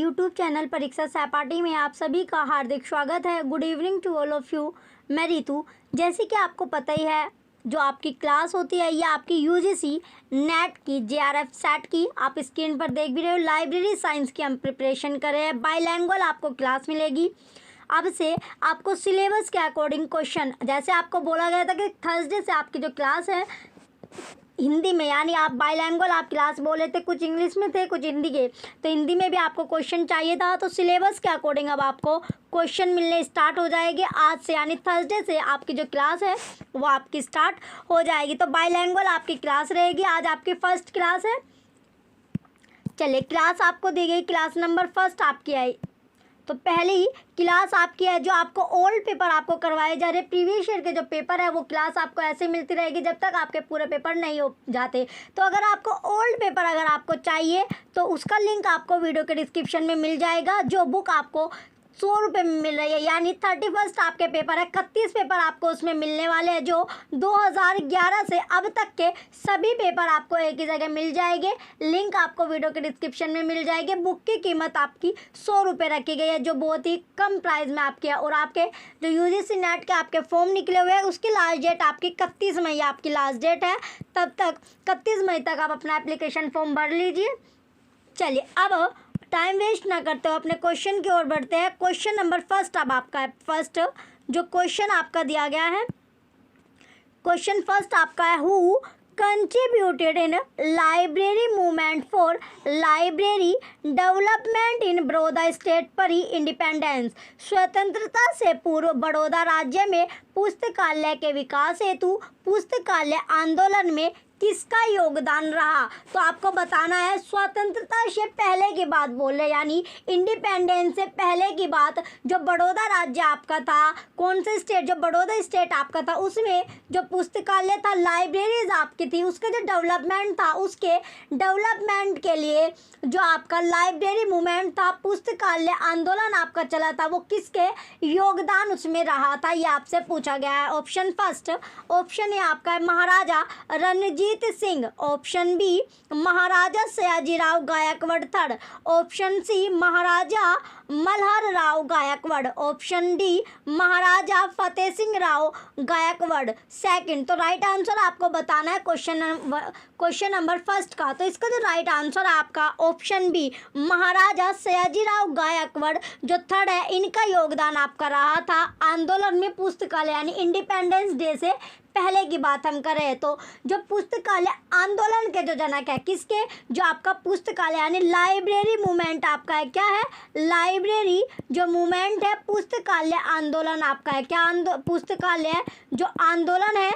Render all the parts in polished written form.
YouTube channel परीक्षा सहपाठी में आप सभी का हार्दिक स्वागत है। Good evening to all of you. मैं रितु। जैसे कि आपको पता ही है, जो आपकी क्लास होती है या आपकी यूजीसी नेट की जेआरएफ सेट की आप स्क्रीन पर देख भी रहे हो। लाइब्रेरी साइंस की हम प्रिपरेशन कर रहे हैं। बाईलैंग्वेज आपको क्लास मिलेगी। अब से आपको सिलेबस के अकॉर्डिंग क्वेश्चन, जैसे आपको बोला गया था कि थर्सडे से आपकी जो क्लास है हिंदी में, यानी आप बाईलैंग्वेज आप क्लास बोले थे, कुछ इंग्लिश में थे कुछ हिंदी के, तो हिंदी में भी आपको क्वेश्चन चाहिए था। तो सिलेबस के अकॉर्डिंग अब आपको क्वेश्चन मिलने स्टार्ट हो जाएंगे आज से, यानी थर्सडे से आपकी जो क्लास है वो आपकी स्टार्ट हो जाएगी। तो बाईलैंग्वेज आपकी क्लास रहेगी। आज आपकी फर्स्ट क्लास है। चलिए, क्लास आपको दी गई, क्लास नंबर फर्स्ट आपकी आई। तो पहली क्लास आपकी है जो आपको ओल्ड पेपर आपको करवाए जा रहे, प्रीवियस ईयर के जो पेपर है वो क्लास आपको ऐसे मिलती रहेगी जब तक आपके पूरे पेपर नहीं हो जाते। तो अगर आपको ओल्ड पेपर अगर आपको चाहिए तो उसका लिंक आपको वीडियो के डिस्क्रिप्शन में मिल जाएगा। जो बुक आपको 100 रुपये में मिल रही है, यानी 31 आपके पेपर है, 31 पेपर आपको उसमें मिलने वाले हैं। जो 2011 से अब तक के सभी पेपर आपको एक ही जगह मिल जाएंगे। लिंक आपको वीडियो के डिस्क्रिप्शन में मिल जाएगी। बुक की कीमत आपकी 100 रुपये रखी गई है, जो बहुत ही कम प्राइस में आपकी है। और आपके जो यूजीसी नेट के आपके फॉर्म निकले हुए हैं उसकी लास्ट डेट आपकी 31 मई आपकी लास्ट डेट है। तब तक 31 मई तक आप अपना एप्लीकेशन फॉर्म भर लीजिए। चलिए, अब टाइम वेस्ट ना करते हो अपने क्वेश्चन की ओर बढ़ते हैं। क्वेश्चन नंबर फर्स्ट अब आपका है। फर्स्ट जो क्वेश्चन आपका दिया गया है, क्वेश्चन फर्स्ट आपका है, who contributed in library movement for library development in Baroda state परी इंडिपेंडेंस। स्वतंत्रता से पूर्व बड़ौदा राज्य में पुस्तकालय के विकास हेतु पुस्तकालय आंदोलन में किसका योगदान रहा। तो आपको बताना है स्वतंत्रता से पहले की बात बोल रहे, यानी इंडिपेंडेंस से पहले की बात। जो बड़ौदा राज्य आपका था, कौन से स्टेट, जो बड़ौदा स्टेट आपका था, उसमें जो पुस्तकालय था, लाइब्रेरीज आपकी थी, उसका जो डेवलपमेंट था, उसके डेवलपमेंट के लिए जो आपका लाइब्रेरी मूवमेंट था, पुस्तकालय आंदोलन आपका चला था, वो किसके योगदान उसमें रहा था, ये आपसे पूछा गया है। ऑप्शन फर्स्ट, ऑप्शन ए आपका है Maharaja Ranjit Singh. Option B Maharaja Sayajirao Gaikwad third. Option C Maharaja Malhar Rao Gaikwad. Option D Maharaja Fateh Singh Rao Gaikwad second. तो राइट आंसर आपको बताना है क्वेश्चन नंबर फर्स्ट का। तो इसका जो राइट आंसर है आपका ऑप्शन बी महाराजा सयाजीराव गायकवाड़ जो थर्ड है, इनका योगदान आपका रहा था आंदोलन में पुस्तकालय, यानी इंडिपेंडेंस डे से पहले की बात हम करें तो जो पुस्तकालय आंदोलन के जो जनक है किसके, जो आपका पुस्तकालय यानी लाइब्रेरी मूवमेंट आपका है, क्या है, लाइब्रेरी जो मूवमेंट है, पुस्तकालय आंदोलन आपका है, क्या पुस्तकालय जो आंदोलन है,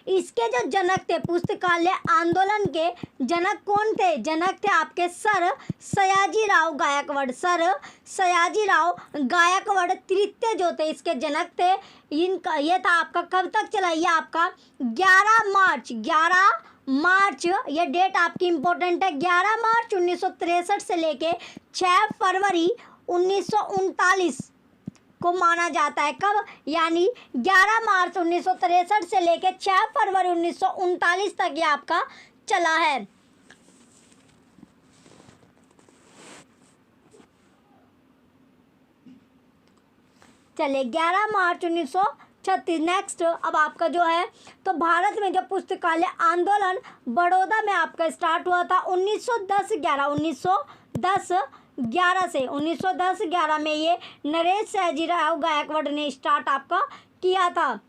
इसके जो जनक थे, पुस्तकालय आंदोलन के जनक कौन थे, जनक थे आपके सर सयाजीराव गायकवाड़। सर सयाजीराव गायकवाड़ तृतीय जो थे इसके जनक थे। इनका ये था आपका कब तक चला, ये आपका 11 मार्च, ये डेट आपकी इंपॉर्टेंट है। 11 मार्च 1963 से लेके 6 फरवरी 1939 को माना जाता है। कब, यानी 11 मार्च 1963 से लेकर 6 फरवरी 1939 तक ये आपका चला है। चलिए, 11 मार्च 1936। नेक्स्ट अब आपका जो है, तो भारत में जब पुस्तकालय आंदोलन बड़ौदा में आपका स्टार्ट हुआ था 1910-11 में ये नरेश सयाजीराव गायकवाड़ ने स्टार्ट आपका किया था।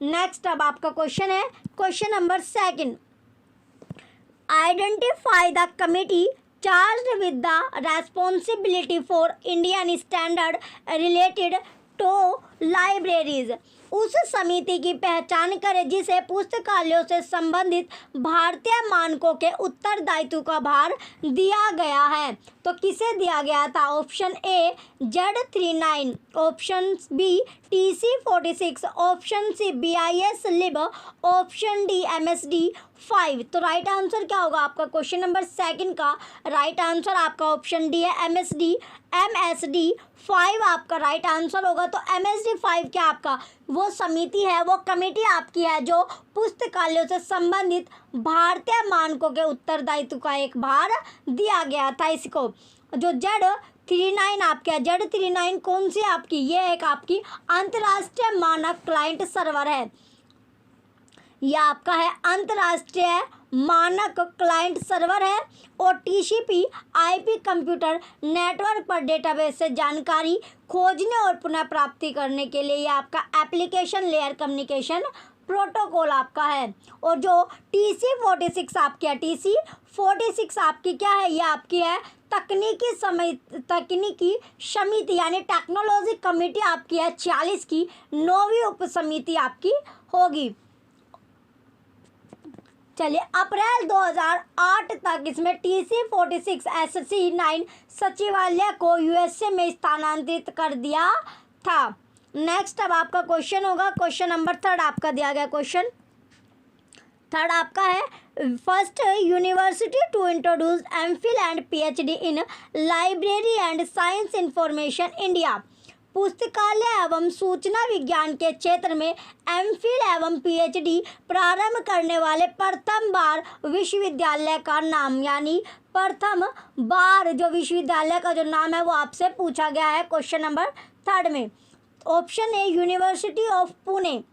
नेक्स्ट अब आपका क्वेश्चन है, question number second, identify the committee charged with the responsibility for Indian standard related to libraries. उस समिति की पहचान करें जिसे पुस्तकालयों से संबंधित भारतीय मानकों के उत्तरदायित्व का भार दिया गया है। तो किसे दिया गया था, option A Z39, option B TC46, option C BIS lib, option D MSD 5। तो राइट आंसर क्या होगा आपका क्वेश्चन नंबर सेकंड का, राइट आंसर आपका ऑप्शन डी है MSD 5 आपका राइट आंसर होगा। तो MSD 5 क्या आपका वो समिति है, वो कमेटी आपकी है जो पुस्तकालयों से संबंधित भारतीय मानकों के उत्तरदायित्व का एक भार दिया गया था इसको। जो Z39 आपके है, Z39 कौन सी आपकी, ये एक आपकी अंतर्राष्ट्रीय मानक क्लाइंट सर्वर है। यह आपका है अंतर्राष्ट्रीय मानक क्लाइंट सर्वर है और TCP IP कंप्यूटर नेटवर्क पर डेटाबेस से जानकारी खोजने और पुनः प्राप्ति करने के लिए यह आपका एप्लीकेशन लेयर कम्युनिकेशन प्रोटोकॉल आपका है। और जो TC46 आपकी है, TC46 आपकी क्या है, ये आपकी है तकनीकी समिति यानी टेक्नोलॉजी कमेटी आपकी है 46 की 9वीं उप समिति आपकी होगी। चलिए, अप्रैल 2008 तक इसमें TC46 SC9 सचिवालय को USA में स्थानांतरित कर दिया था। नेक्स्ट अब आपका क्वेश्चन होगा, क्वेश्चन नंबर 3 आपका दिया गया क्वेश्चन 3 आपका है, first university to introduce MPhil and PhD in library and science information India. पुस्तकालय एवं सूचना विज्ञान के क्षेत्र में MPhil एवं PhD प्रारंभ करने वाले प्रथम बार विश्वविद्यालय का नाम, यानी प्रथम बार जो विश्वविद्यालय का जो नाम है वो आपसे पूछा गया है क्वेश्चन नंबर 3 में। Option A University of Pune,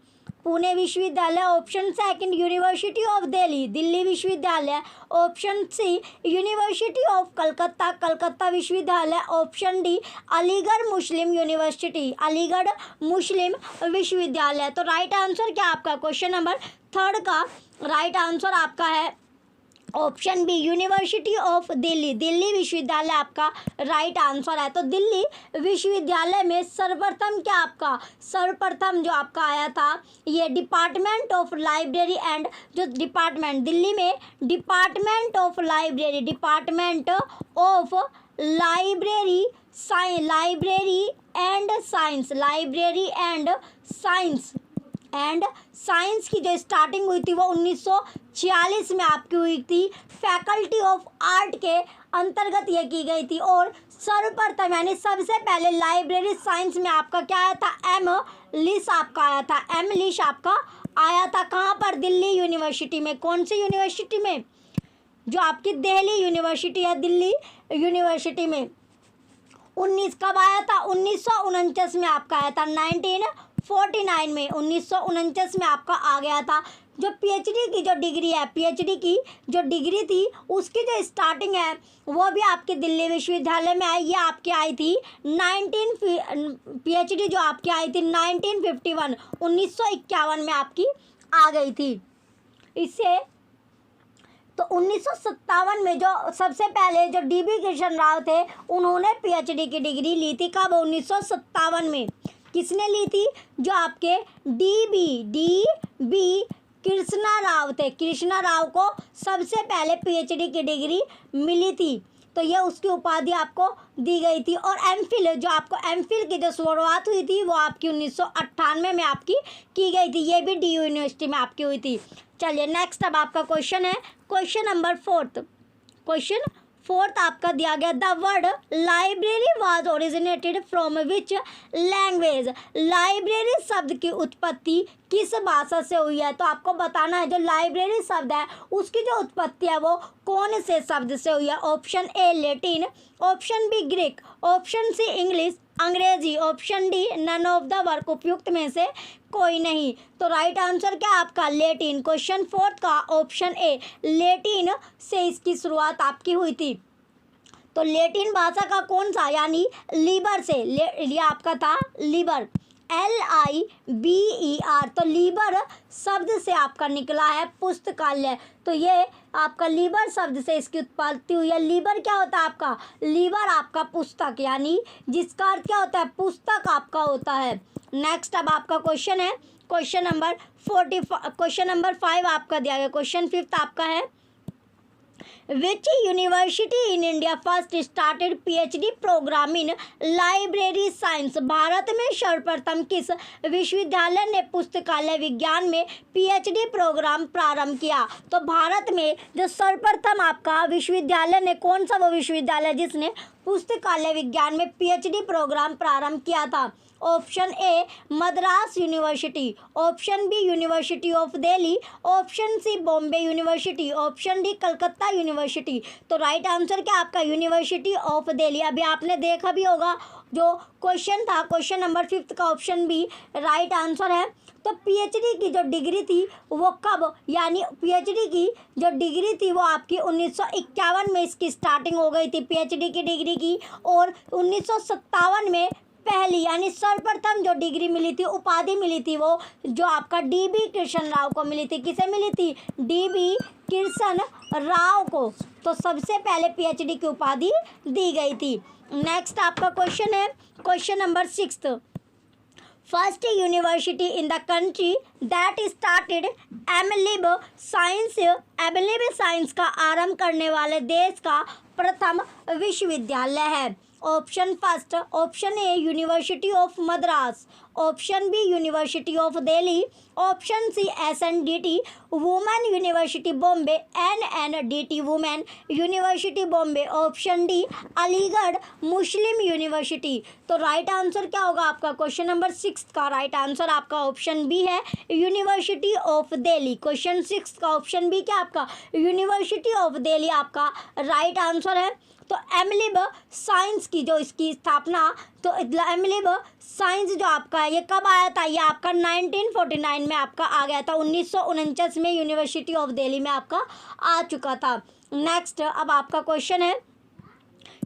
Pune विश्वविद्यालय। Option second University of Delhi, Delhi विश्वविद्यालय। Option C University of Calcutta, Calcutta विश्वविद्यालय। Option D Aligarh Muslim University, Aligarh Muslim विश्वविद्यालय। तो राइट आंसर क्या आपका क्वेश्चन नंबर 3 का राइट आंसर आपका है option B university of Delhi, Delhi विश्वविद्यालय आपका राइट आंसर है। तो दिल्ली विश्वविद्यालय में सर्वप्रथम क्या आपका, सर्वप्रथम जो आपका आया था ये डिपार्टमेंट ऑफ लाइब्रेरी एंड, जो डिपार्टमेंट दिल्ली में department of library, department of library library and science, library and science की जो स्टार्टिंग हुई थी वो 1946 में आपकी हुई थी। फैकल्टी ऑफ आर्ट के अंतर्गत ये की गई थी और सर्वप्रथम यानी सबसे पहले लाइब्रेरी साइंस में आपका क्या आया था, एम लिश आपका आया था, एम लिश आपका आया था। कहाँ पर, दिल्ली यूनिवर्सिटी में। कौन सी यूनिवर्सिटी में, जो आपकी दिल्ली यूनिवर्सिटी है, दिल्ली यूनिवर्सिटी में। 19 कब आया था, 1949 में आपका आया था, 1949 में, 1949 में आपका आ गया था। जो PhD की जो डिग्री है, PhD की जो डिग्री थी उसकी जो स्टार्टिंग है वो भी आपके दिल्ली विश्वविद्यालय में आई। ये आपकी आई थी PhD जो आपकी आई थी 1951, 1951 में आपकी आ गई थी। इससे तो 1957 में जो सबसे पहले जो DB कृष्ण राव थे उन्होंने PhD की डिग्री ली थी। कब, 1957 में। किसने ली थी, जो आपके DB कृष्णा राव थे, कृष्णा राव को सबसे पहले PhD की डिग्री मिली थी। तो ये उसकी उपाधि आपको दी गई थी। और MPhil, जो आपको MPhil की जो शुरुआत हुई थी वो आपकी 1998 में आपकी की गई थी। ये भी DU यूनिवर्सिटी में आपकी हुई थी। चलिए नेक्स्ट अब आपका क्वेश्चन है क्वेश्चन नंबर 4। क्वेश्चन 4 आपका दिया गया, the word library was originated from which language. Library शब्द की उत्पत्ति किस भाषा से हुई है। तो आपको बताना है जो लाइब्रेरी शब्द है उसकी जो उत्पत्ति है वो कौन से शब्द से हुई है। Option A Latin, option B Greek, option C English अंग्रेजी, option D none of the work, उपयुक्त में से कोई नहीं। तो राइट आंसर क्या आपका, लैटिन। क्वेश्चन 4 का ऑप्शन ए लैटिन से इसकी शुरुआत आपकी हुई थी। तो लैटिन भाषा का कौन सा, यानी लीबर से, ये आपका था लीबर, LIBER। तो लीबर शब्द से आपका निकला है पुस्तकालय। तो ये आपका लीबर शब्द से इसकी उत्पत्ति हुई है। लीबर क्या होता है आपका, लीबर आपका पुस्तक, यानी जिसका अर्थ क्या होता है, पुस्तक आपका होता है। नेक्स्ट अब आपका क्वेश्चन है क्वेश्चन नंबर 5 आपका दिया गया। क्वेश्चन 5 आपका है, Which university in India first started PhD program in library science? Bharat में सर्वप्रथम किस विश्वविद्यालय ने पुस्तकालय विज्ञान में PhD प्रोग्राम प्रारंभ किया। तो भारत में जो सर्वप्रथम आपका विश्वविद्यालय ने, कौन सा वो विश्वविद्यालय जिसने पुस्तकालय विज्ञान में पीएचडी प्रोग्राम प्रारंभ किया था? Option A Madras university, option B university of Delhi, option C Bombay university, option D Calcutta university. तो राइट आंसर क्या आपका यूनिवर्सिटी ऑफ दिल्ली। अभी आपने देखा भी होगा जो क्वेश्चन था, क्वेश्चन नंबर 5 का ऑप्शन बी राइट आंसर है। तो पीएचडी की जो डिग्री थी वो कब, यानी पीएचडी की जो डिग्री थी वो आपकी 1951 में इसकी स्टार्टिंग हो गई थी पीएचडी की डिग्री की, और 1957 में पहली यानी सर्वप्रथम जो डिग्री मिली थी, उपाधि मिली थी, वो जो आपका डीबी कृष्ण राव को मिली थी। किसे मिली थी? डीबी कृष्ण राव को। तो सबसे पहले पीएचडी की उपाधि दी गई थी। नेक्स्ट आपका क्वेश्चन है question number 6। First university in the country that started MLib science का आरंभ करने वाले देश का प्रथम विश्वविद्यालय है। Option first, option A University of Madras, option B university of Delhi, option C SNDT Women University Bombay, NNDT Women University Bombay, option D Aligarh Muslim University. तो राइट आंसर क्या होगा आपका? क्वेश्चन नंबर 6 का राइट आंसर आपका ऑप्शन बी है, यूनिवर्सिटी ऑफ दिल्ली। क्वेश्चन 6 का option B क्या आपका? यूनिवर्सिटी ऑफ दिल्ली आपका राइट आंसर है। तो एमलिब साइंस की जो इसकी स्थापना, तो एमलिब साइंस जो आपका है ये कब आया था? ये आपका 1949 में आपका आ गया था। 1949 में यूनिवर्सिटी ऑफ दिल्ली में आपका आ चुका था। नेक्स्ट अब आपका क्वेश्चन है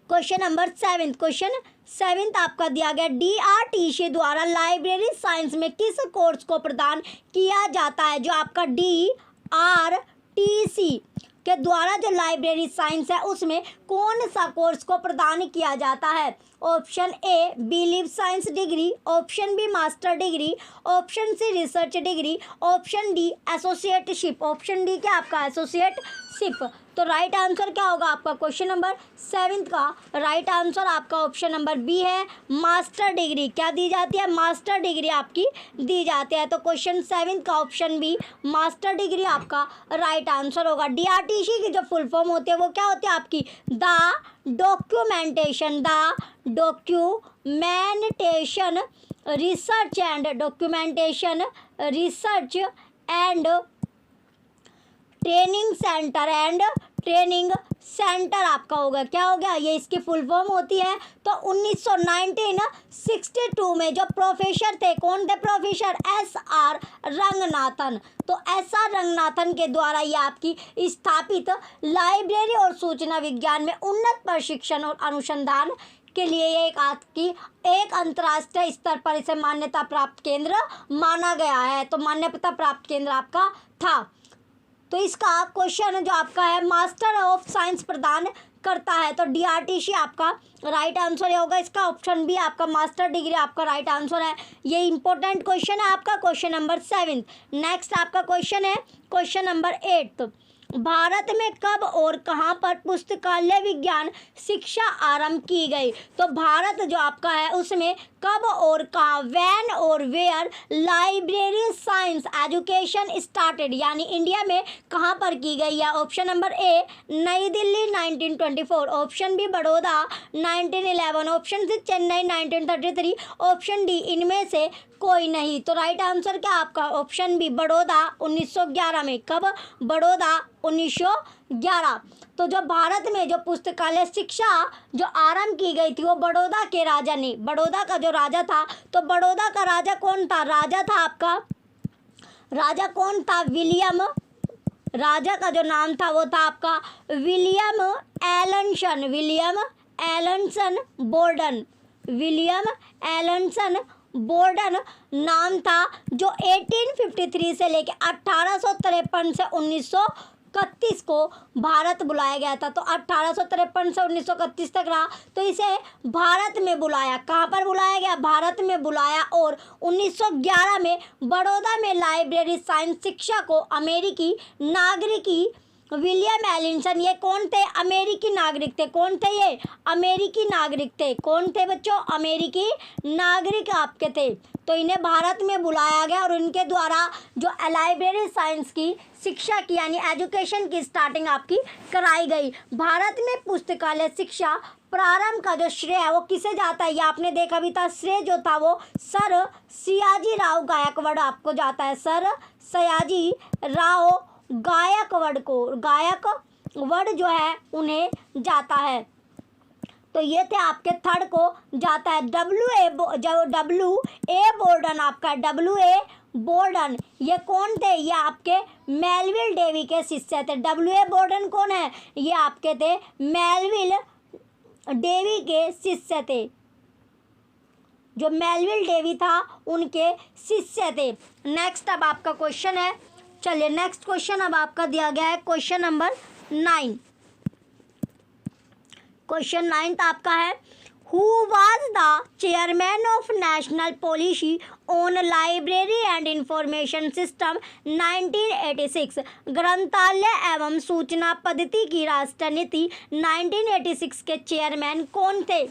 क्वेश्चन नंबर 7। क्वेश्चन 7 आपका दिया गया, डीआरटीसी द्वारा लाइब्रेरी साइंस में किस कोर्स को प्रदान किया जाता है? जो आपका डीआरटीसी के द्वारा जो लाइब्रेरी साइंस है उसमें कौन सा कोर्स को प्रदान किया जाता है? Option A believe science degree, option B master degree, option C research degree, option D associateship. Option D क्या आपका? एसोसिएटशिप। तो राइट आंसर क्या होगा आपका? क्वेश्चन नंबर 7 का राइट आंसर आपका ऑप्शन नंबर बी है, मास्टर डिग्री। क्या दी जाती है? मास्टर डिग्री आपकी दी जाती है। तो क्वेश्चन 7 का ऑप्शन बी मास्टर डिग्री आपका राइट आंसर होगा। डीआरटीसी की जो फुल फॉर्म होती है वो क्या होती है आपकी? The documentation research and documentation research and training centre आपका होगा। क्या हो गया? ये इसकी फुल फॉर्म होती है। तो 1962 में जो प्रोफेसर थे, कौन थे प्रोफेसर? एस.आर. रंगनाथन। तो एस.आर. रंगनाथन के द्वारा ये आपकी स्थापित लाइब्रेरी और सूचना विज्ञान में उन्नत प्रशिक्षण और अनुसंधान के लिए एक अंतर्राष्ट्रीय स्तर पर इसे मान्यता प्राप्त केंद्र माना गया है। तो मान्यता प्राप्त केंद्र आपका था। तो इसका क्वेश्चन जो आपका है मास्टर ऑफ साइंस प्रदान करता है। तो डीआरटीसी आपका राइट आंसर होगा। इसका ऑप्शन बी आपका मास्टर डिग्री आपका राइट आंसर है। ये इंपॉर्टेंट क्वेश्चन है आपका क्वेश्चन नंबर 7। नेक्स्ट आपका क्वेश्चन है क्वेश्चन नंबर 8। भारत में कब और कहां पर पुस्तकालय विज्ञान शिक्षा आरंभ की गई? तो भारत जो आपका है उसमें कब और कहां, व्हेन और where library science education started, यानी इंडिया में कहां पर की गई है? Option number A New Delhi 1924, option B Baroda 1911, option C Chennai 1933, option D इनमें से कोई नहीं। तो राइट आंसर क्या आपका? ऑप्शन बी बड़ौदा 1911 में। कब? बड़ौदा 1911। तो जो भारत में जो पुस्तकालय शिक्षा जो आरंभ की गई थी वो बड़ौदा के राजा ने, बड़ौदा का जो राजा था, तो बड़ौदा का राजा कौन था? राजा था आपका, राजा कौन था? विलियम, राजा का जो नाम था वो था आपका विलियम एलनसन बोर्डन नाम था, जो 1853 से लेकर 1853 से 1931 को भारत बुलाया गया था। तो 1853 से 1931 तक रहा। तो इसे भारत में बुलाया, कहाँ पर बुलाया गया? भारत में बुलाया। और 1911 में बड़ौदा में लाइब्रेरी साइंस शिक्षा को अमेरिकी नागरिकी विलियम एलिसन ये कौन थे? अमेरिकी नागरिक थे। कौन थे ये? अमेरिकी नागरिक थे। कौन थे बच्चों? अमेरिकी नागरिक आपके थे। तो इन्हें भारत में बुलाया गया और इनके द्वारा जो लाइब्रेरी साइंस की शिक्षा की यानी एजुकेशन की स्टार्टिंग आपकी कराई गई। भारत में पुस्तकालय शिक्षा प्रारंभ का जो श्रेय है वो किसे जाता है? ये आपने देखा भी था, श्रेय जो था वो सर सयाजी राव गायकवाड़ आपको जाता है। सर सयाजी राव गायकवाड़ को, गायकवाड़ जो है उन्हें जाता है। तो ये थे आपके थर्ड को जाता है। W.A. बोर्डन आपका, W.A. बोर्डन ये कौन थे? ये आपके मेलविल डेवी के शिष्य थे। W.A. बोर्डन कौन है? ये आपके थे मेलविल डेवी के शिष्य थे। जो मेलविल डेवी था उनके शिष्य थे। नेक्स्ट अब आपका क्वेश्चन है, चलिए नेक्स्ट क्वेश्चन अब आपका दिया गया है क्वेश्चन नंबर 9। क्वेश्चन 9 आपका है, who was the chairman of national policy on library and information system 1986? ग्रंथालय एवं सूचना पद्धति की राष्ट्रीय नीति 1986 के चेयरमैन कौन थे?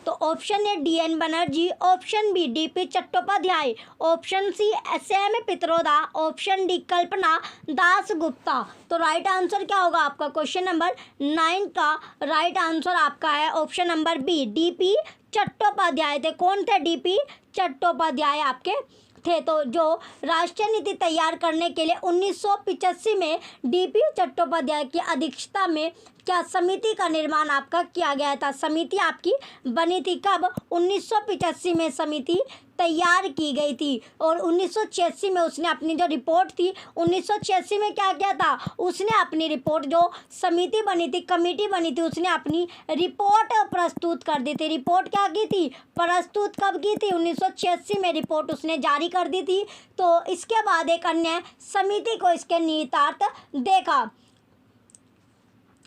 तो option A DN Banerjee, option B DP Chattopadhyay, option C SM Pitroda, option D Kalpana Das Gupta. तो राइट आंसर क्या होगा आपका? क्वेश्चन नंबर 9 का राइट आंसर आपका है option number B DP Chattopadhyay थे। कौन थे? DP चट्टोपाध्याय आपके थे। तो जो राष्ट्रीय नीति तैयार करने के लिए 1985 में DP चट्टोपाध्याय की अध्यक्षता में क्या समिति का निर्माण आपका किया गया था? समिति आपकी बनी थी कब? 1985 में समिति तैयार की गई थी और 1986 में उसने अपनी जो रिपोर्ट थी 1986 में क्या किया था? उसने अपनी रिपोर्ट, जो समिति बनी थी, कमेटी बनी थी, उसने अपनी रिपोर्ट प्रस्तुत कर दी थी। रिपोर्ट क्या की थी? प्रस्तुत कब की थी? 1986 में रिपोर्ट उसने जारी कर दी थी। तो इसके बाद एक अन्य समिति को इसके निहितार्थ देखा।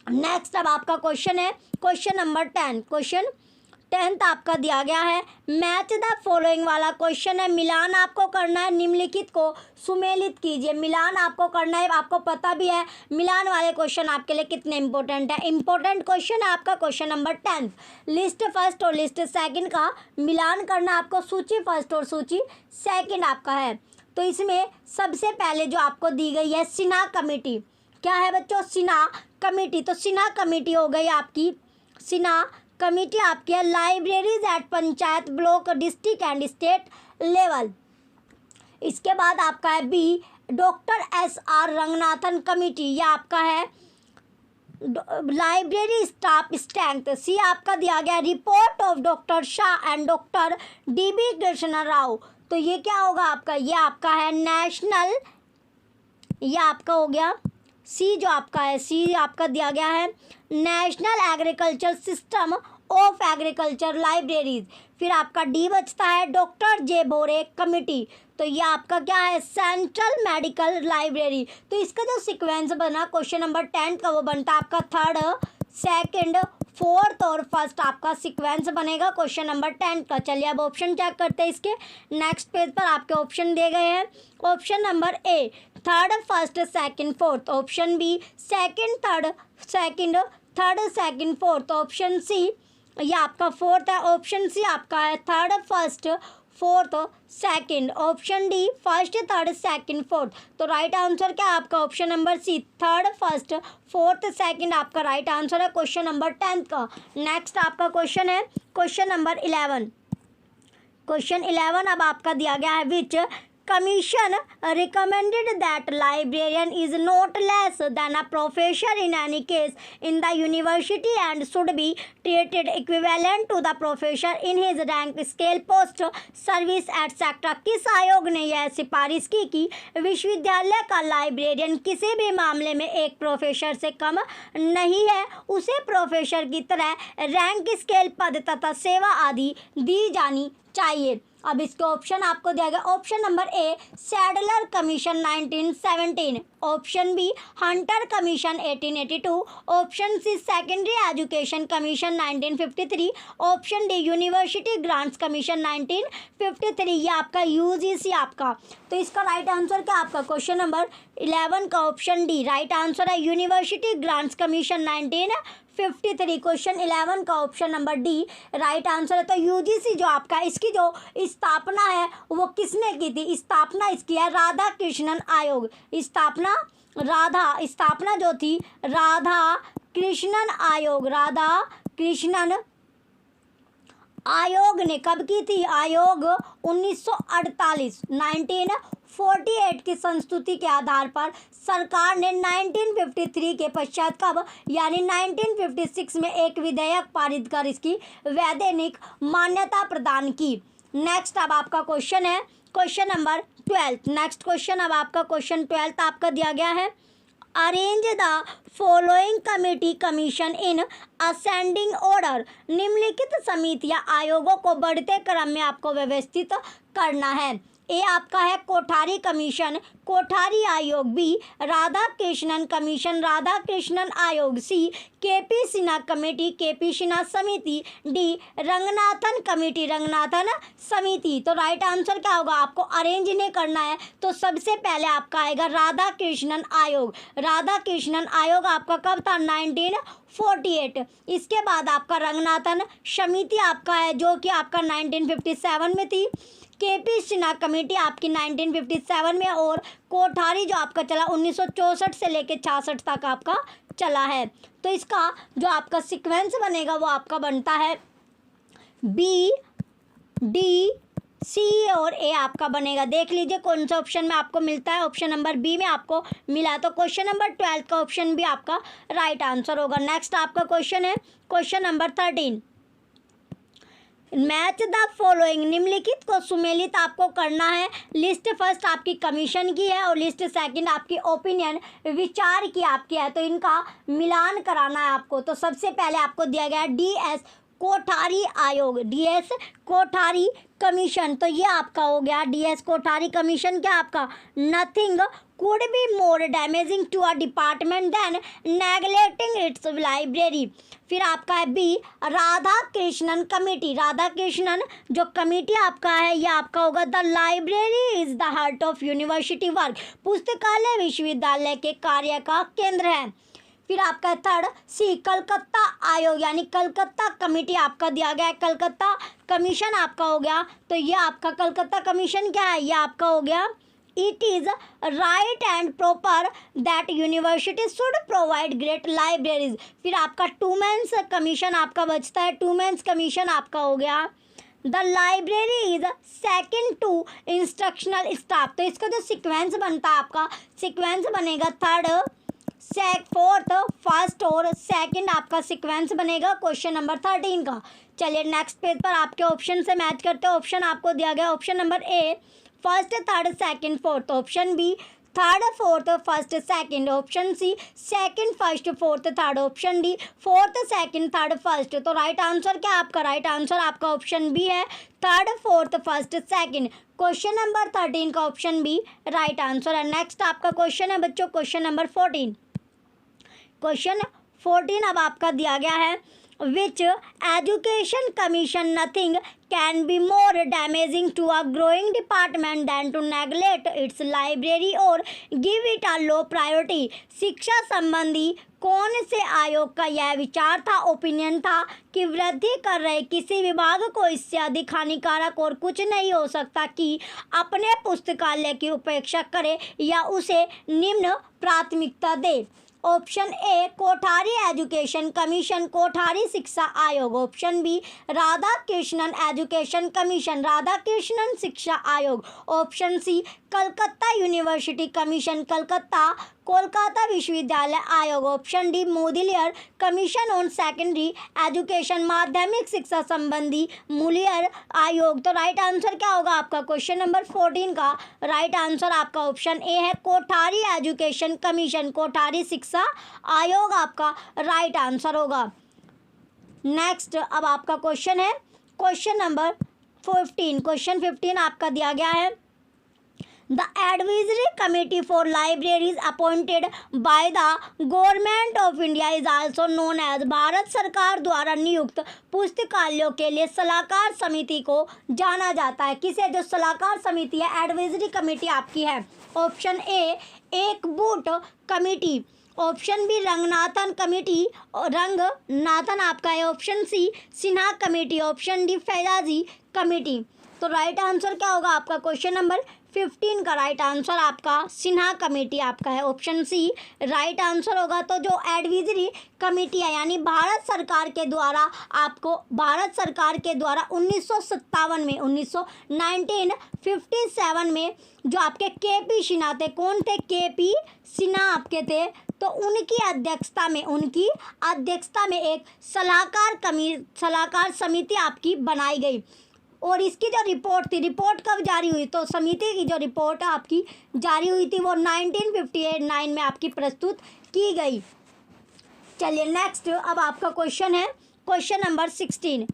नेक्स्ट अब आपका क्वेश्चन है क्वेश्चन नंबर 10। क्वेश्चन 10 आपका दिया गया है, मैच द फॉलोइंग वाला क्वेश्चन है। मिलान आपको करना है, निम्नलिखित को सुमेलित कीजिए। मिलान आपको करना है, आपको पता भी है मिलान वाले क्वेश्चन आपके लिए कितने इंपॉर्टेंट है। इंपॉर्टेंट क्वेश्चन है आपका क्वेश्चन नंबर 10। लिस्ट फर्स्ट और लिस्ट सेकंड का मिलान करना आपको, सूची फर्स्ट और सूची सेकंड आपका है। तो इसमें सबसे पहले जो आपको दी गई है सिन्हा कमेटी, क्या है बच्चों? सिन्हा कमेटी। तो सिन्हा कमेटी हो गई आपकी, सिन्हा कमेटी आपकी है libraries at panchayat, block, district and state level. इसके बाद आपका है B doctor SR Ranganathan committee, यह आपका है लाइब्रेरी स्टाफ स्ट्रेंथ। सी आपका दिया गया report of doctor Shah and doctor DB Krishna Rao. तो ये क्या होगा आपका? ये आपका है नेशनल, ये आपका हो गया सी, जो आपका है सी आपका दिया गया है national agriculture system of agriculture libraries. फिर आपका डी बचता है डॉक्टर J बोरे कमेटी। तो ये आपका क्या है? Central medical library. तो इसका जो सीक्वेंस बना क्वेश्चन नंबर 10 का वो बनता है आपका थर्ड, सेकंड, फोर्थ और फर्स्ट आपका सीक्वेंस बनेगा क्वेश्चन नंबर 10 का। चलिए अब ऑप्शन चेक करते हैं इसके। नेक्स्ट पेज पर आपके ऑप्शन दिए गए हैं। Option number A third, first, second, fourth. Option B second, third, second, third, second, fourth. Option C ये आपका फोर्थ है। ऑप्शन सी आपका है third, first, fourth, second. Option D first, third, second, fourth. तो right answer क्या है आपका? Option number C third, first, fourth, second आपका राइट आंसर है क्वेश्चन नंबर 10 का। नेक्स्ट आपका क्वेश्चन है क्वेश्चन नंबर 11। क्वेश्चन 11 अब आपका दिया गया है, विच Commission recommended that librarian is not less than a professor in any case in the university and should be treated equivalent to the professor in his rank, scale, post, service etc. किस आयोग ने यह सिफारिश की कि विश्वविद्यालय का librarian किसी भी मामले में एक प्रोफेसर से कम नहीं है, उसे प्रोफेसर की तरह रैंक, स्केल, पद तथा सेवा आदि दी जानी चाहिए। अब इसके ऑप्शन आपको दिया गया, option number A Sadler commission 1917, option B Hunter commission 1882, option C secondary education commission 1953, option D university grants commission 1953। ये आपका यूजीसी आपका। तो इसका राइट आंसर क्या आपका क्वेश्चन नंबर 11 का ऑप्शन डी राइट आंसर है, यूनिवर्सिटी ग्रांट्स कमीशन 1953। क्वेश्चन 11 का option number D right answer है। तो यूजीसी जो आपका, इसकी जो स्थापना है वो किसने की थी? स्थापना इसकी है राधा कृष्णन आयोग। स्थापना जो थी राधा कृष्णन आयोग, राधा कृष्णन आयोग ने कब की थी? आयोग 1948 की संस्तुति के आधार पर सरकार ने 1953 के पश्चात कब यानी 1956 में एक विधेयक पारित कर इसकी वैधानिक मान्यता प्रदान की। नेक्स्ट अब आपका क्वेश्चन है क्वेश्चन नंबर 12। नेक्स्ट क्वेश्चन अब आपका क्वेश्चन 12 आपका दिया गया है, arrange the following committee commission in ascending order. निम्नलिखित समितियां आयोगों को बढ़ते क्रम में आपको व्यवस्थित करना है। ए आपका है कोठारी कमीशन, कोठारी आयोग, बी राधा कृष्णन कमीशन, राधा कृष्णन आयोग, C KP Sinha committee, KP Sinha समिति, डी रंगनाथन कमेटी, रंगनाथन समिति। तो राइट आंसर क्या होगा? आपको अरेंज नहीं करना है तो सबसे पहले आपका आएगा राधा कृष्णन आयोग। राधा कृष्णन आयोग आपका कब था? 1948। इसके बाद आपका रंगनाथन समिति आपका है जो कि आपका 1957 में थी, केपी सिन्हा कमेटी आपकी 1957 में, और कोठारी जो आपका चला 1964 से लेकर 66 तक आपका चला है। तो इसका जो आपका सीक्वेंस बनेगा वो आपका बनता है बी, डी, सी और ए आपका बनेगा। देख लीजिए कौन सा ऑप्शन में आपको मिलता है। ऑप्शन नंबर बी में आपको मिला है, तो क्वेश्चन नंबर 12 का ऑप्शन भी आपका राइट आंसर होगा। नेक्स्ट आपका क्वेश्चन है question number 13, match the following. निम्नलिखित को सुमेलित आपको करना है। लिस्ट फर्स्ट आपकी कमीशन की है और लिस्ट सेकंड आपकी ओपिनियन विचार की आपकी है, तो इनका मिलान कराना है आपको। तो सबसे पहले आपको दिया गया है डीएस कोठारी आयोग, डीएस कोठारी कमीशन। तो ये आपका हो गया डीएस कोठारी कमीशन। क्या आपका? Nothing could be more damaging to a department than neglecting its library। फिर आपका है बी राधा कृष्णन कमेटी, राधा कृष्णन जो कमेटी आपका है ये आपका होगा the library is the heart of university work, पुस्तकालय विश्वविद्यालय के कार्य का केंद्र है। फिर आपका थर्ड सी कलकत्ता आयोग यानी कलकत्ता कमेटी आपका दिया गया है, कलकत्ता कमीशन आपका हो गया। तो ये आपका कलकत्ता कमीशन क्या है? ये आपका हो गया It is right and proper that university should provide great libraries। फिर आपका टू मेंस कमीशन आपका बचता है, टू मेंस कमीशन आपका हो गया the library is second to instructional staff. तो इसका जो सीक्वेंस बनता है आपका सीक्वेंस बनेगा थर्ड, फोर्थ, फर्स्ट और सेकंड आपका सीक्वेंस बनेगा क्वेश्चन नंबर 13 का। चलिए नेक्स्ट पेज पर आपके ऑप्शन से मैच करते हैं। ऑप्शन आपको दिया गया option number A first third second fourth, option B third fourth first second, option C second first fourth third, option D fourth second third first. तो राइट आंसर क्या आपका? राइट आंसर आपका option B है third fourth first second. Question number 13 का option B right answer है। Next आपका question है बच्चों क्वेश्चन नंबर 14। क्वेश्चन 14 अब आपका दिया गया है which education commission nothing can be more damaging to a growing department than to neglect its library or give it a low priority। शिक्षा संबंधी कौन से आयोग का यह विचार था, ओपिनियन था कि वृद्धि कर रहे किसी विभाग को इससे अधिक हानिकारक और कुछ नहीं हो सकता कि अपने पुस्तकालय की उपेक्षा करे या उसे निम्न प्राथमिकता दे। Option A Kothari education commission, Kothari शिक्षा आयोग, option B Radha Krishnan education commission, Radha Krishnan शिक्षा आयोग, option C Calcutta university commission, Calcutta Kolkata विश्वविद्यालय आयोग, option D Mudaliar commission on secondary education, माध्यमिक शिक्षा संबंधी मूल्यर आयोग। तो राइट आंसर क्या होगा आपका क्वेश्चन नंबर 14 का? राइट आंसर आपका ऑप्शन ए है कोठारी एजुकेशन कमीशन, कोठारी शिक्षा आयोग आपका राइट आंसर होगा। नेक्स्ट अब आपका क्वेश्चन है क्वेश्चन नंबर 15, क्वेश्चन 15 आपका दिया गया है। The advisory committee for libraries appointed by the government of India is also known as Bharat सरकार द्वारा नियुक्त पुस्तकालयों के लिए सलाहकार समिति को जाना जाता है। किसे? जो सलाहकार समिति है, एडवाइजरी कमेटी आपकी है। Option A Ekbote committee, option B Ranganathan committee, Ranganathan आपका है। Option C Sinha committee, option D फैजाजी कमेटी। तो राइट आंसर क्या होगा आपका? क्वेश्चन नंबर 15 का राइट आंसर आपका सिन्हा कमेटी आपका है। ऑप्शन सी राइट आंसर होगा। तो जो एडवाइजरी कमेटी है यानी भारत सरकार के द्वारा 1957 में 1957 में जो आपके के.पी. सिन्हा थे, कौन थे? के.पी. सिन्हा आपके थे। तो उनकी अध्यक्षता में एक सलाहकार समिति आपकी बनाई गई और इसकी जो रिपोर्ट कब जारी हुई? तो समिति की जो रिपोर्ट आपकी जारी हुई थी वो 1959 में आपकी प्रस्तुत की गई। चलिए नेक्स्ट अब आपका क्वेश्चन है क्वेश्चन नंबर 16।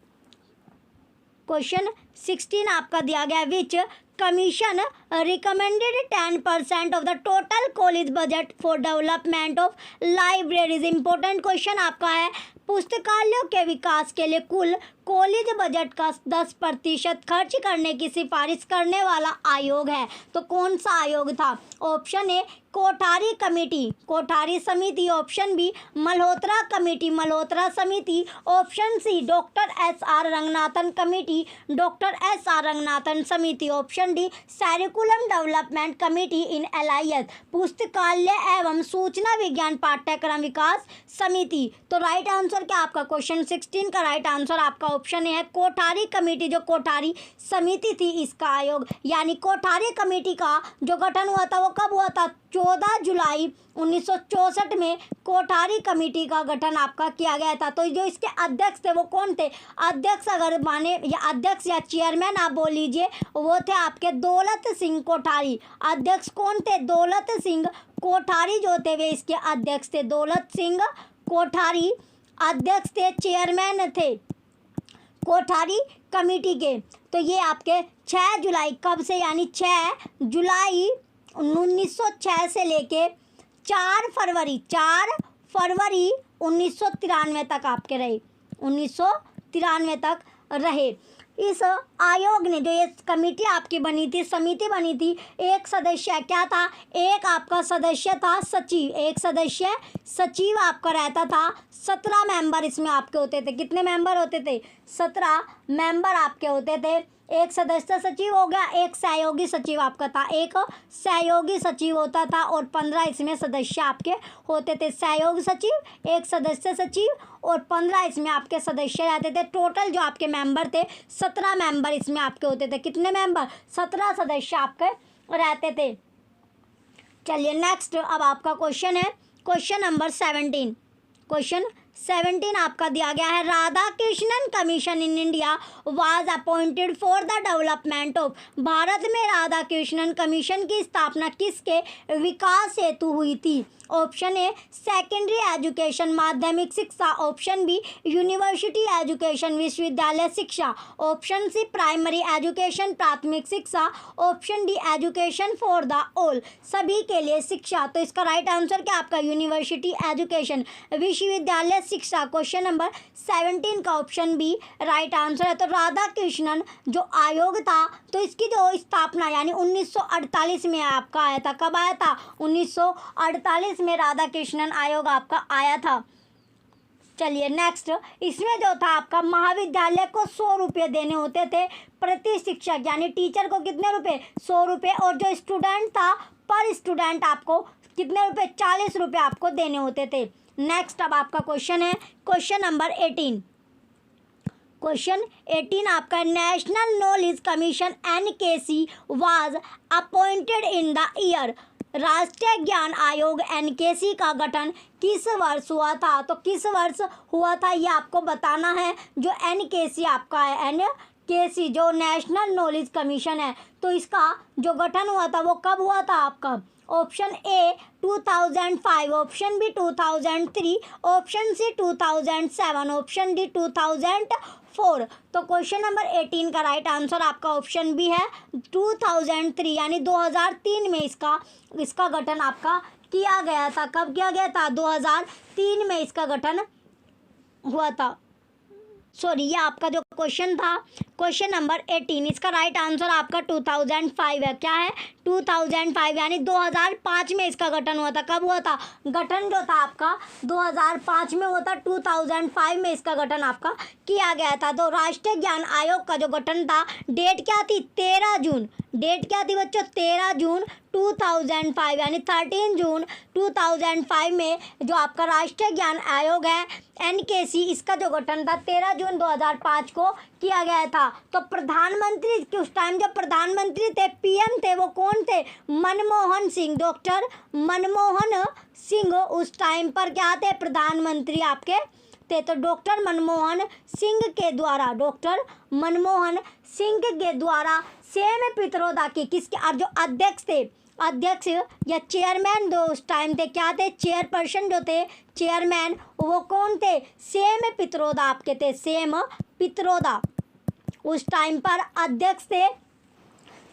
क्वेश्चन 16 आपका दिया गया, which commission recommended 10% of the total college budget for development of libraries. Important question आपका है, पुस्तकालयों के विकास के लिए कुल कॉलेज बजट का 10% खर्च करने की सिफारिश करने वाला आयोग है। तो कौन सा आयोग था? Option A Kothari committee, Kothari समिति। Option B Malhotra committee, Malhotra समिति। Option C doctor S R. Ranganathan committee, doctor S R. Ranganathan समिति। Option D curriculum development committee in LIS. पुस्तकालय एवं सूचना विज्ञान पाठ्यक्रम विकास समिति। तो राइट आंसर क्या आपका? क्वेश्चन 16 का राइट आंसर आपका ऑप्शन ए है कोठारी कमेटी। जो कोठारी समिति थी इसका आयोग यानी कोठारी कमेटी का जो गठन हुआ था वो कब हुआ था? 14 जुलाई 1964 में कोठारी कमेटी का गठन आपका किया गया था। तो जो इसके अध्यक्ष थे वो कौन थे? अध्यक्ष अगर माने या अध्यक्ष या चेयरमैन आप बोल लीजिए, वो थे आपके दौलत सिंह कोठारी। अध्यक्ष कौन थे? दौलत सिंह कोठारी जो थे वे इसके अध्यक्ष थे। दौलत सिंह कोठारी अध्यक्ष थे, चेयरमैन थे कोठारी कमेटी के। तो ये आपके 6 जुलाई कब से यानी 6 जुलाई 1906 से लेके 4 फरवरी 1993 तक आपके रहे, 1993 तक रहे। इस आयोग ने जो ये कमेटी आपकी बनी थी, समिति बनी थी, एक सदस्य क्या था? एक आपका सदस्य था सचिव, एक सदस्य सचिव आपका रहता था। 17 मेंबर इसमें आपके होते थे। कितने मेंबर होते थे? 17 मेंबर आपके होते थे। एक सदस्य सचिव हो गया, एक सहयोगी सचिव आपका था, एक सहयोगी सचिव होता था और 15 इसमें सदस्य आपके होते थे। सहयोगी सचिव, एक सदस्य सचिव और 15 इसमें आपके सदस्य रहते थे। टोटल जो आपके मेंबर थे 17 मेंबर इसमें आपके होते थे। कितने मेंबर? 17 सदस्य आपके रहते थे। चलिए नेक्स्ट अब आपका क्वेश्चन है क्वेश्चन नंबर 17। क्वेश्चन 17 आपका दिया गया है, Radha Krishnan commission in India was appointed for the development of. Bharat में राधा कृष्णन कमीशन की स्थापना किसके विकास हेतु हुई थी? ऑप्शन ए सेकेंडरी एजुकेशन माध्यमिक शिक्षा, ऑप्शन बी यूनिवर्सिटी एजुकेशन विश्वविद्यालय शिक्षा, ऑप्शन सी प्राइमरी एजुकेशन प्राथमिक शिक्षा, option D education for the all सभी के लिए शिक्षा। तो इसका राइट आंसर क्या आपका? यूनिवर्सिटी एजुकेशन विश्वविद्यालय शिक्षा। क्वेश्चन नंबर 17 का ऑप्शन बी राइट आंसर है। तो राधा कृष्णन जो आयोग था तो इसकी जो स्थापना यानी 1948 में आपका आया था। कब आया था? 1948 में राधा कृष्णन आयोग आपका आया था। चलिए नेक्स्ट, इसमें जो था आपका महाविद्यालय को 100 रुपये देने होते थे प्रति शिक्षक यानी टीचर को कितने रुपए? 100 रुपये। और जो स्टूडेंट था पर स्टूडेंट आपको कितने रुपए? 40 रुपये आपको देने होते थे। नेक्स्ट अब आपका क्वेश्चन है क्वेश्चन नंबर 18। क्वेश्चन 18 आपका, national knowledge commission NKC was appointed in the year. राष्ट्रीय ज्ञान आयोग NKC का गठन किस वर्ष हुआ था? तो किस वर्ष हुआ था ये आपको बताना है। जो NKC आपका है, NKC जो नेशनल नॉलेज कमीशन है, तो इसका जो गठन हुआ था वो कब हुआ था आपका? Option A 2005, option B 2003, option C 2007, option D 2004। तो क्वेश्चन नंबर 18 का राइट आंसर आपका ऑप्शन बी है 2003, यानी 2003 में इसका गठन आपका किया गया था। कब किया गया था? 2003 में इसका गठन हुआ था। सॉरी, ये आपका जो क्वेश्चन था क्वेश्चन नंबर 18, इसका राइट आंसर आपका 2005 है। क्या है? 2005, यानी 2005 में इसका गठन हुआ था। कब हुआ था? गठन जो था आपका 2005 में हुआ था। 2005 में इसका गठन आपका किया गया था। तो राष्ट्रीय ज्ञान आयोग का जो गठन था, डेट क्या थी? 13 जून। डेट क्या थी बच्चों? 13 जून 2005, यानी 13 जून 2005 में जो आपका राष्ट्रीय ज्ञान आयोग है NKC, इसका जो गठन था 13 जून 2005 को किया गया था। तो प्रधानमंत्री के उस टाइम जो प्रधानमंत्री थे, PM थे, वो कौन थे? मनमोहन सिंह। डॉक्टर मनमोहन सिंह उस टाइम पर क्या थे? प्रधानमंत्री आपके थे। तो डॉक्टर मनमोहन सिंह के द्वारा सेम पित्रोदा की किसके जो अध्यक्ष थे, अध्यक्ष या चेयरमैन जो उस टाइम थे, क्या थे? चेयरपर्सन जो थे, चेयरमैन, वो कौन थे? सेम पित्रोदा आपके थे। सेम पित्रोदा उस टाइम पर अध्यक्ष थे।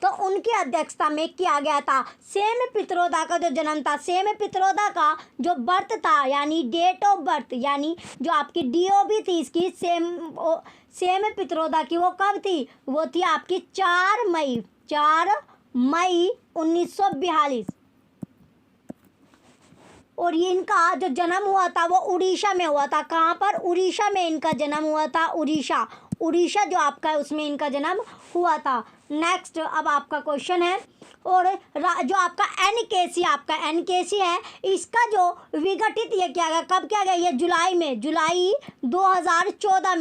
तो उनकी अध्यक्षता में किया गया था। सेम पित्रोदा का जो जन्म था, सेम पित्रोदा का जो बर्थ था, यानी डेट ऑफ बर्थ, यानी जो आपकी DOB थी इसकी, सेम पित्रोदा की, वो कब थी? वो थी आपकी 4 मई 1942। और ये इनका जो जन्म हुआ था वो उड़ीसा में हुआ था। कहाँ पर? उड़ीसा में इनका जन्म हुआ था। उड़ीसा जो आपका है उसमें इनका जन्म हुआ था। नेक्स्ट अब आपका क्वेश्चन है, और जो आपका NKC है, इसका जो विघटित ये किया गया, कब किया गया? ये जुलाई 2014